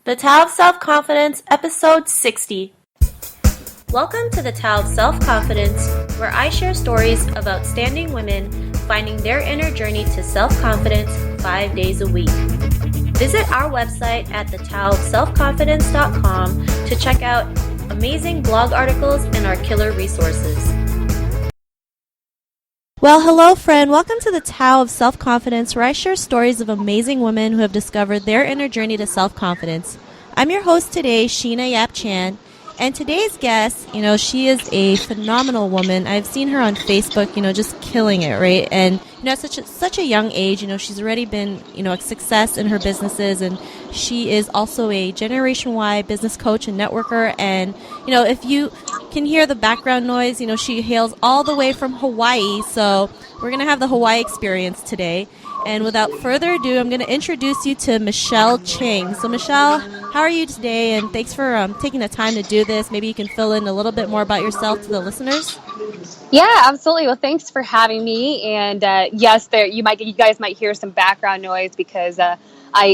The Tao of Self-Confidence, Episode 60. Welcome to the Tao of Self-Confidence, where I share stories of outstanding women finding their inner journey to self-confidence 5 days a week. Visit our website at thetaoofselfconfidence.com to check out amazing blog articles and our killer resources. Well, hello, friend. Welcome to the Tao of Self-Confidence, where I share stories of amazing women who have discovered their inner journey to self-confidence. I'm your host today, Sheena Yap Chan, and today's guest, she is a phenomenal woman. I've seen her on Facebook, just killing it, right? And, at such a young age, she's already been, a success in her businesses, and she is also a Generation Y business coach and networker. And, if you can hear the background noise, she hails all the way from Hawaii. So we're going to have the Hawaii experience today. And without further ado, I'm going to introduce you to Michelle Ching. So Michelle, how are you today? And thanks for taking the time to do this. Maybe you can fill in a little bit more about yourself to the listeners. Yeah, absolutely. Well, thanks for having me. And yes, you guys might hear some background noise because I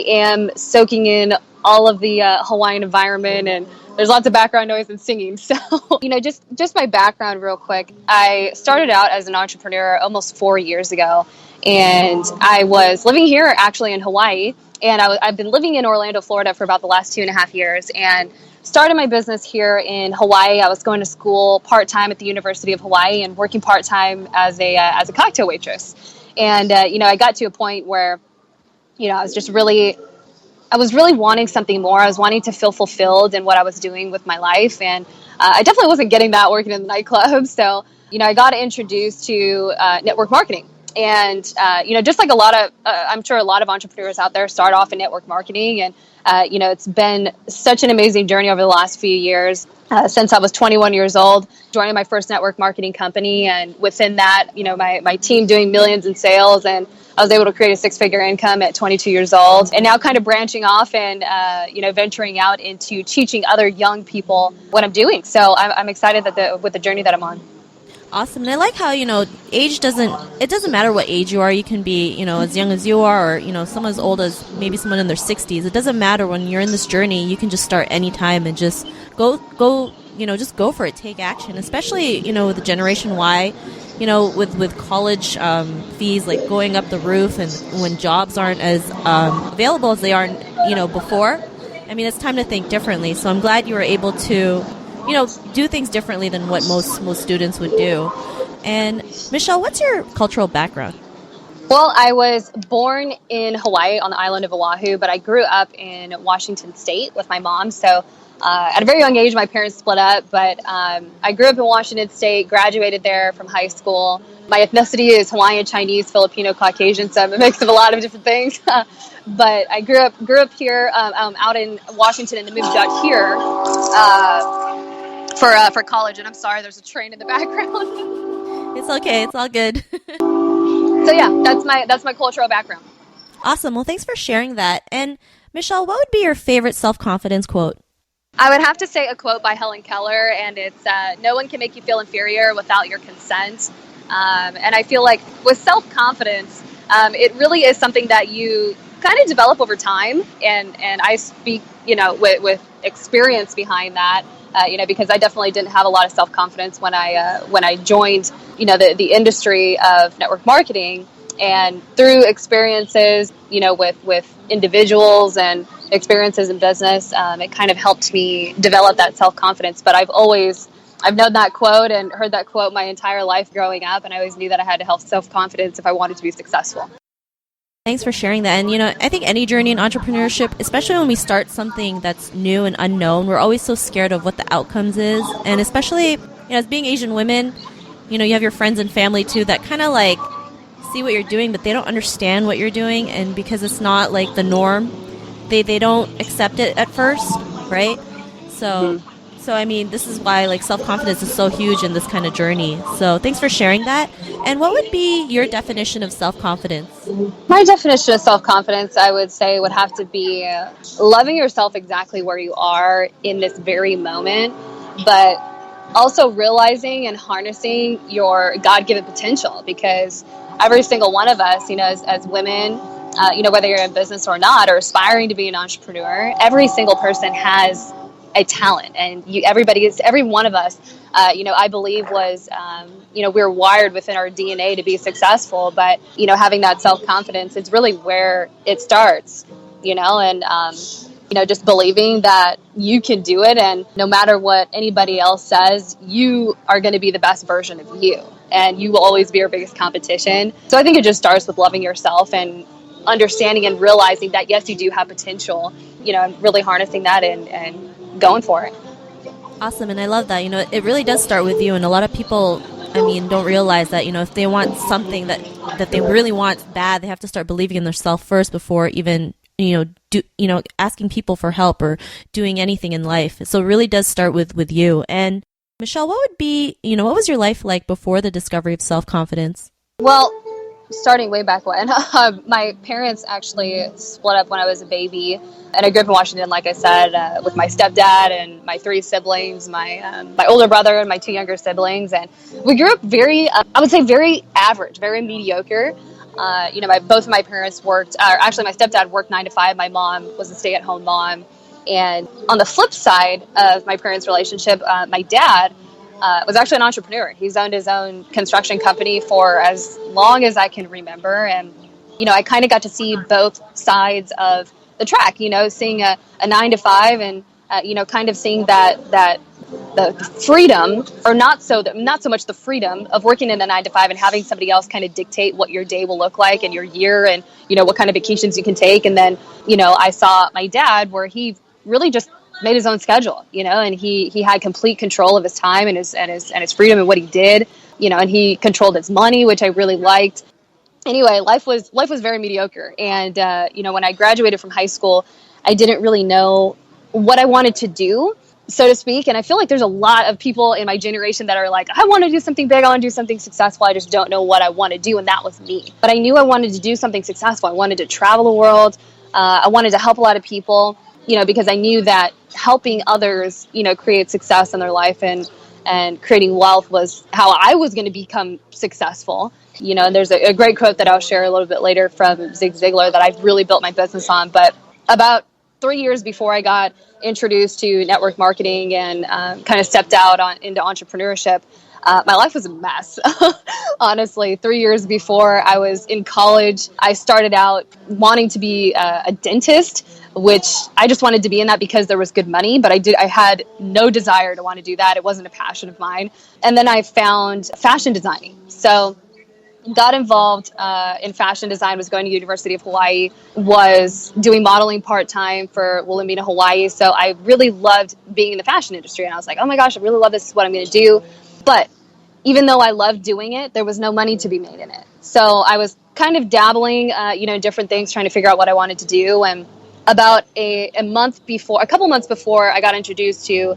am soaking in all of the Hawaiian environment, and there's lots of background noise and singing. So, just my background real quick. I started out as an entrepreneur almost 4 years ago, and I was living here actually in Hawaii, and I've been living in Orlando, Florida for about the last 2.5 years, and started my business here in Hawaii. I was going to school part-time at the University of Hawaii and working part-time as a cocktail waitress. And, I got to a point where, I was really wanting something more. I was wanting to feel fulfilled in what I was doing with my life. And I definitely wasn't getting that working in the nightclub. So, I got introduced to network marketing. And, just like I'm sure a lot of entrepreneurs out there start off in network marketing. And, it's been such an amazing journey over the last few years. Since I was 21 years old, joining my first network marketing company. And within that, my team doing millions in sales, and I was able to create a 6-figure income at 22 years old, and now kind of branching off and, venturing out into teaching other young people what I'm doing. So I'm excited with the journey that I'm on. Awesome. And I like how, age doesn't matter what age you are. You can be, as young as you are, or, someone as old as maybe someone in their 60s. It doesn't matter. When you're in this journey, you can just start anytime and just go, just go for it. Take action, especially, with the Generation Y, with college fees like going up the roof, and when jobs aren't as available as they are, before. I mean, it's time to think differently. So I'm glad you were able to do things differently than what most students would do. And Michelle, what's your cultural background? Well, I was born in Hawaii on the island of Oahu, but I grew up in Washington State with my mom. So at a very young age, my parents split up, but I grew up in Washington State, graduated there from high school. My ethnicity is Hawaiian, Chinese, Filipino, Caucasian, so I'm a mix of a lot of different things. But I grew up here out in Washington and then moved out here for college. And I'm sorry, there's a train in the background. It's okay. It's all good. So yeah, that's my cultural background. Awesome. Well, thanks for sharing that. And Michelle, what would be your favorite self-confidence quote? I would have to say a quote by Helen Keller, and it's, no one can make you feel inferior without your consent. And I feel like with self-confidence, it really is something that you kind of develop over time. And I speak, with experience behind that, because I definitely didn't have a lot of self-confidence when I joined, the industry of network marketing. And through experiences, with individuals and experiences in business, it kind of helped me develop that self-confidence. But I've known that quote and heard that quote my entire life growing up, and I always knew that I had to have self-confidence if I wanted to be successful. Thanks for sharing that. And, I think any journey in entrepreneurship, especially when we start something that's new and unknown, we're always so scared of what the outcomes is. And especially, as being Asian women, you have your friends and family too that kind of like see what you're doing, but they don't understand what you're doing. And because it's not like the norm, they don't accept it at first, right? So I mean, this is why like self-confidence is so huge in this kind of journey. So thanks for sharing that. And what would be your definition of self-confidence? My definition of self-confidence, I would say, would have to be loving yourself exactly where you are in this very moment, but also realizing and harnessing your God-given potential, because every single one of us, as women, whether you're in business or not, or aspiring to be an entrepreneur, every single person has a talent, and every one of us, I believe we're wired within our DNA to be successful, but, having that self-confidence is really where it starts, and, just believing that you can do it, and no matter what anybody else says, you are going to be the best version of you, and you will always be your biggest competition. So I think it just starts with loving yourself and understanding and realizing that, yes, you do have potential, and really harnessing that and going for it. Awesome. And I love that. It really does start with you. And a lot of people, don't realize that, if they want something that they really want bad, they have to start believing in themselves first before even, asking people for help or doing anything in life. So it really does start with you. And Michelle, what was your life like before the discovery of self-confidence? Well, starting way back when, my parents actually split up when I was a baby. And I grew up in Washington, like I said, with my stepdad and my 3 siblings, my older brother and my 2 younger siblings. And we grew up very, I would say very average, very mediocre. Both of my parents worked, actually my stepdad worked 9 to 5. My mom was a stay-at-home mom. And on the flip side of my parents' relationship, my dad was actually an entrepreneur. He's owned his own construction company for as long as I can remember. And, I kind of got to see both sides of the track, seeing a 9 to 5 and, kind of seeing that the freedom, or not so much the freedom of working in a 9 to 5 and having somebody else kind of dictate what your day will look like and your year and, what kind of vacations you can take. And then, I saw my dad where he really just made his own schedule, and he had complete control of his time and his freedom and what he did, and he controlled his money, which I really liked. Anyway, life was very mediocre. And, when I graduated from high school, I didn't really know what I wanted to do, so to speak. And I feel like there's a lot of people in my generation that are like, I want to do something big. I want to do something successful. I just don't know what I want to do. And that was me. But I knew I wanted to do something successful. I wanted to travel the world. I wanted to help a lot of people, because I knew that helping others, create success in their life and creating wealth was how I was going to become successful. And there's a great quote that I'll share a little bit later from Zig Ziglar that I've really built my business on. But about 3 years before I got introduced to network marketing and kind of stepped out into entrepreneurship, my life was a mess. Honestly, 3 years before I was in college, I started out wanting to be a dentist, which I just wanted to be in that because there was good money, but I had no desire to want to do that. It wasn't a passion of mine. And then I found fashion designing. So got involved in fashion design, was going to University of Hawaii, was doing modeling part-time for Wilhelmina, Hawaii. So I really loved being in the fashion industry. And I was like, oh my gosh, I really love this. This is what I'm going to do. But even though I loved doing it, there was no money to be made in it. So I was kind of dabbling, in different things, trying to figure out what I wanted to do. And about a couple months before I got introduced to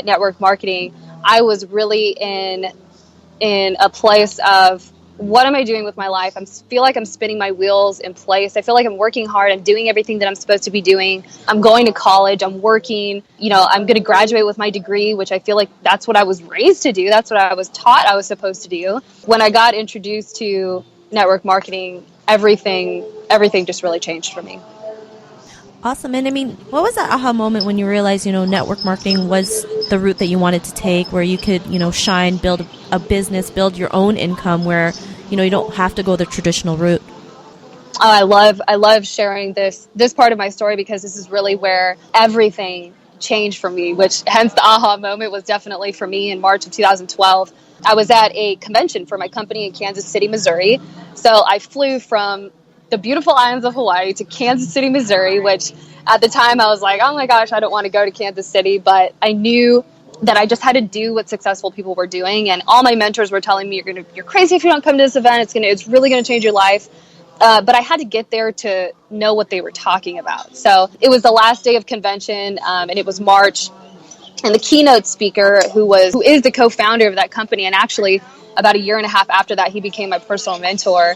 network marketing, I was really in a place of, what am I doing with my life? I feel like I'm spinning my wheels in place. I feel like I'm working hard. I'm doing everything that I'm supposed to be doing. I'm going to college. I'm working. I'm going to graduate with my degree, which I feel like that's what I was raised to do. That's what I was taught I was supposed to do. When I got introduced to network marketing, everything just really changed for me. Awesome. And what was that aha moment when you realized, network marketing was the route that you wanted to take, where you could, shine, build a business, build your own income, where, you don't have to go the traditional route? I love sharing this part of my story, because this is really where everything changed for me, which hence the aha moment was definitely for me in March of 2012. I was at a convention for my company in Kansas City, Missouri. So I flew from the beautiful islands of Hawaii to Kansas City, Missouri, which at the time I was like, oh my gosh, I don't want to go to Kansas City. But I knew that I just had to do what successful people were doing. And all my mentors were telling me, you're crazy if you don't come to this event. It's really going to change your life. But I had to get there to know what they were talking about. So it was the last day of convention, and it was March. And the keynote speaker, who is the co-founder of that company, and actually about a year and a half after that, he became my personal mentor.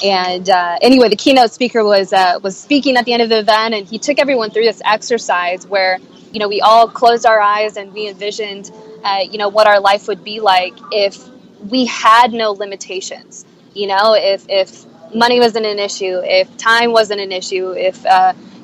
And anyway, the keynote speaker was speaking at the end of the event, and he took everyone through this exercise where, we all closed our eyes and we envisioned, what our life would be like if we had no limitations. If money wasn't an issue, if time wasn't an issue, if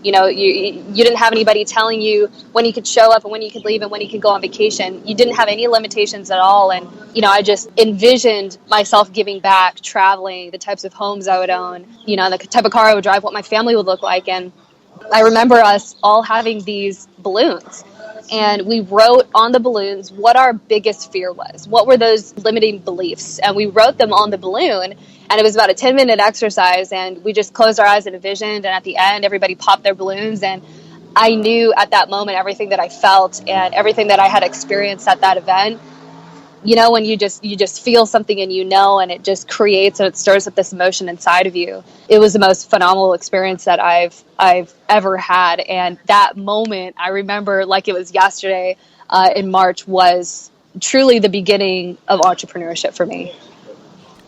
you didn't have anybody telling you when you could show up and when you could leave and when you could go on vacation. You didn't have any limitations at all. And, I just envisioned myself giving back, traveling, the types of homes I would own, the type of car I would drive, what my family would look like. And I remember us all having these balloons. And we wrote on the balloons what our biggest fear was. What were those limiting beliefs? And we wrote them on the balloon. And it was about a 10-minute exercise. And we just closed our eyes and envisioned. And at the end, everybody popped their balloons. And I knew at that moment everything that I felt and everything that I had experienced at that event. When you just feel something and and it just creates and it stirs up this emotion inside of you. It was the most phenomenal experience that I've ever had. And that moment, I remember like it was yesterday in March, was truly the beginning of entrepreneurship for me.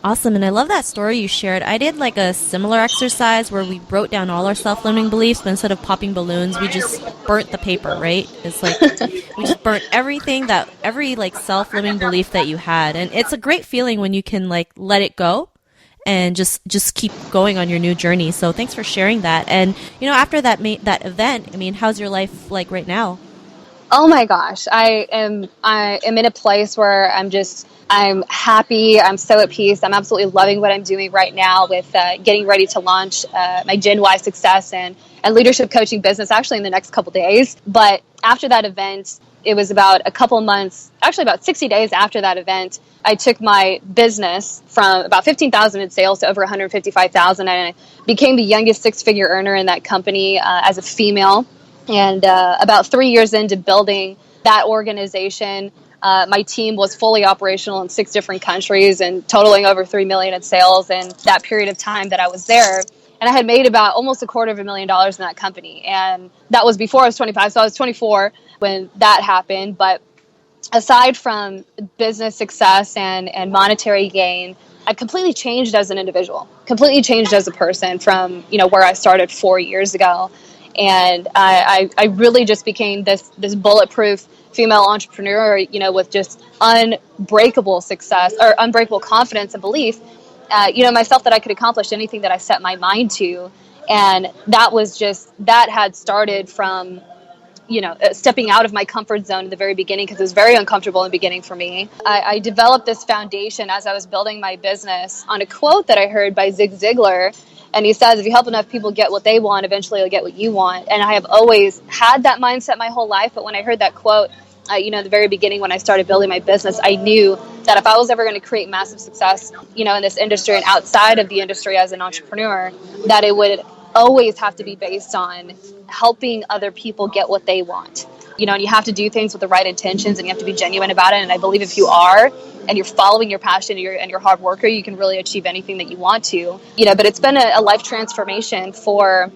Awesome. And I love that story you shared. I did like a similar exercise where we wrote down all our self-limiting beliefs, but instead of popping balloons, we just burnt the paper, right? It's like we just burnt every like self-limiting belief that you had. And it's a great feeling when you can like let it go and just keep going on your new journey. So thanks for sharing that. And, after that event, how's your life like right now? Oh my gosh. I am in a place where I'm happy. I'm so at peace. I'm absolutely loving what I'm doing right now with getting ready to launch my Gen Y success and leadership coaching business actually in the next couple days. But after that event, it was about a couple months, actually about 60 days after that event, I took my business from about 15,000 in sales to over 155,000. And I became the youngest six-figure earner in that company as a female. And about 3 years into building that organization, my team was fully operational in 6 different countries and totaling over $3 million in sales in that period of time that I was there. And I had made about almost $250,000 in that company. And that was before I was 25. So I was 24 when that happened. But aside from business success and monetary gain, I completely changed as an individual, completely changed as a person from, where I started 4 years ago. And I really just became this bulletproof female entrepreneur, with just unbreakable success or unbreakable confidence and belief, myself that I could accomplish anything that I set my mind to. And that had started from, stepping out of my comfort zone in the very beginning because it was very uncomfortable in the beginning for me. I developed this foundation as I was building my business on a quote that I heard by Zig Ziglar. And he says, if you help enough people get what they want, eventually you'll get what you want. And I have always had that mindset my whole life. But when I heard that quote, at the very beginning when I started building my business, I knew that if I was ever going to create massive success, in this industry and outside of the industry as an entrepreneur, that it would always have to be based on helping other people get what they want. And you have to do things with the right intentions and you have to be genuine about it. And I believe if you are, and you're following your passion and you're a hard worker, you can really achieve anything that you want to, but it's been a life transformation for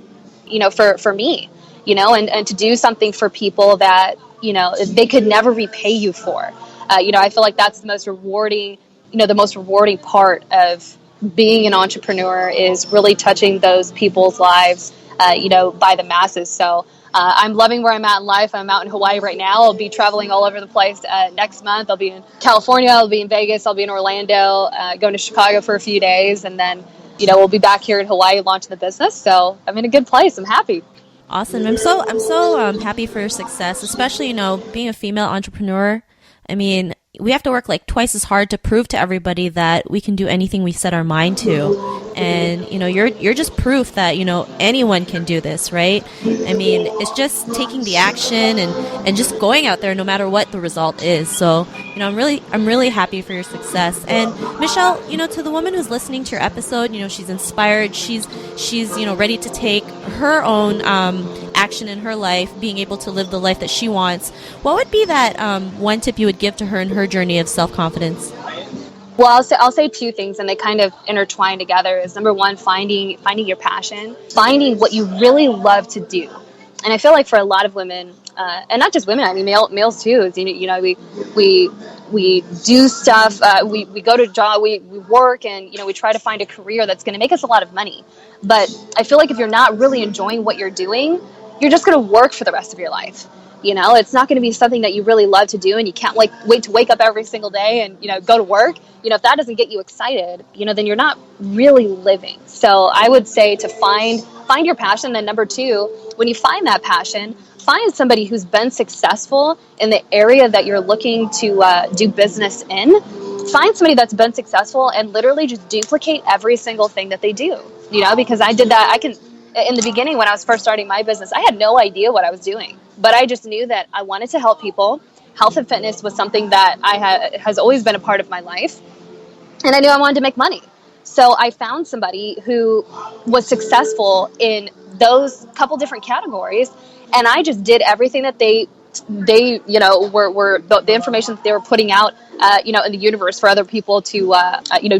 me, and to do something for people that, they could never repay you for. I feel like that's the most rewarding part of being an entrepreneur is really touching those people's lives, by the masses. So I'm loving where I'm at in life. I'm out in Hawaii right now. I'll be traveling all over the place next month. I'll be in California. I'll be in Vegas. I'll be in Orlando, going to Chicago for a few days. And then, we'll be back here in Hawaii launching the business. So I'm in a good place. I'm happy. Awesome. I'm so happy for your success, especially, being a female entrepreneur. We have to work like twice as hard to prove to everybody that we can do anything we set our mind to. And, you're just proof that, anyone can do this, right? It's just taking the action and just going out there no matter what the result is. So, I'm really happy for your success. And Michelle, to the woman who's listening to your episode, she's inspired. She's ready to take her own action in her life, being able to live the life that she wants. What would be that one tip you would give to her in her journey of self-confidence? Well, I'll say 2 things, and they kind of intertwine together. Is number 1, finding your passion, finding what you really love to do. And I feel like for a lot of women, and not just women, males too. Is, we do stuff. We go to job. We work, and we try to find a career that's going to make us a lot of money. But I feel like if you're not really enjoying what you're doing, you're just going to work for the rest of your life. It's not going to be something that you really love to do and you can't wait to wake up every single day and, go to work. If that doesn't get you excited, then you're not really living. So I would say to find your passion. Then number two, when you find that passion, find somebody who's been successful in the area that you're looking to do business in. Find somebody that's been successful and literally just duplicate every single thing that they do, because I did that. In the beginning, when I was first starting my business, I had no idea what I was doing, but I just knew that I wanted to help people. Health and fitness was something that has always been a part of my life, and I knew I wanted to make money. So I found somebody who was successful in those couple different categories, and I just did everything that they were the information that they were putting out, in the universe for other people to,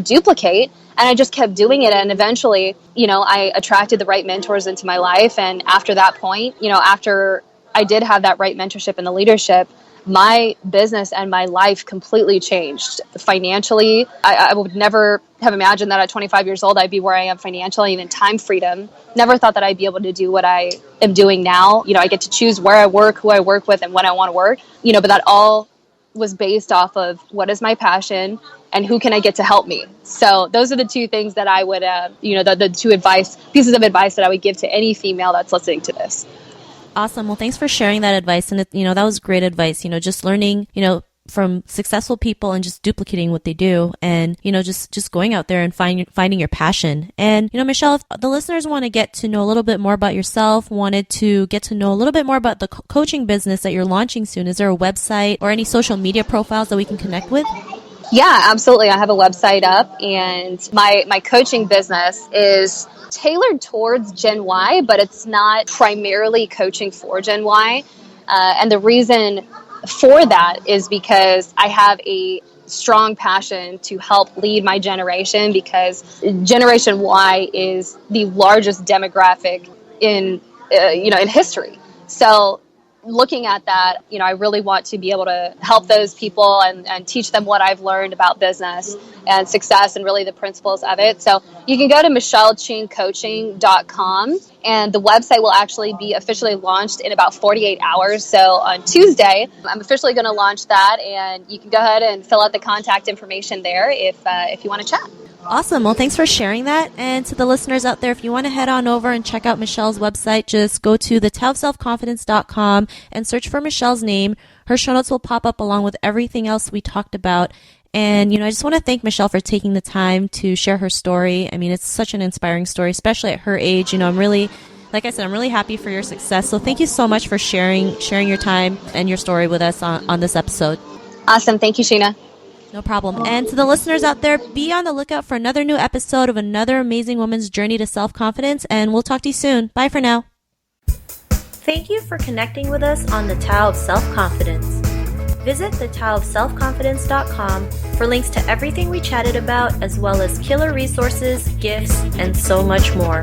duplicate. And I just kept doing it. And eventually, I attracted the right mentors into my life. And after that point, after I did have that right mentorship and the leadership, my business and my life completely changed. Financially, I would never have imagined that at 25 years old, I'd be where I am financially, even time freedom. Never thought that I'd be able to do what I am doing now. I get to choose where I work, who I work with, and when I want to work, but that all was based off of what is my passion and who can I get to help me. So those are the two things that I would, the two pieces of advice that I would give to any female that's listening to this. Awesome. Well, thanks for sharing that advice. And, that was great advice, just learning, from successful people and just duplicating what they do and, just going out there and finding your passion. And, Michelle, if the listeners want to get to know a little bit more about yourself, wanted to get to know a little bit more about the coaching business that you're launching soon, is there a website or any social media profiles that we can connect with? Yeah, absolutely. I have a website up, and my coaching business is tailored towards Gen Y, but it's not primarily coaching for Gen Y. And the reason for that is because I have a strong passion to help lead my generation, because Generation Y is the largest demographic in history. So looking at that, I really want to be able to help those people and teach them what I've learned about business and success and really the principles of it. So you can go to michellechingcoaching.com, and the website will actually be officially launched in about 48 hours. So on Tuesday, I'm officially going to launch that, and you can go ahead and fill out the contact information there if you want to chat. Awesome. Well, thanks for sharing that. And to the listeners out there, if you want to head on over and check out Michelle's website, just go to selfconfidence.com and search for Michelle's name. Her show notes will pop up along with everything else we talked about. And, I just want to thank Michelle for taking the time to share her story. I mean, it's such an inspiring story, especially at her age. I'm really happy for your success. So thank you so much for sharing your time and your story with us on this episode. Awesome. Thank you, Sheena. No problem. And to the listeners out there, be on the lookout for another new episode of another amazing woman's journey to self-confidence, and we'll talk to you soon. Bye for now. Thank you for connecting with us on the Tao of Self-Confidence. Visit thetaoofselfconfidence.com for links to everything we chatted about, as well as killer resources, gifts, and so much more.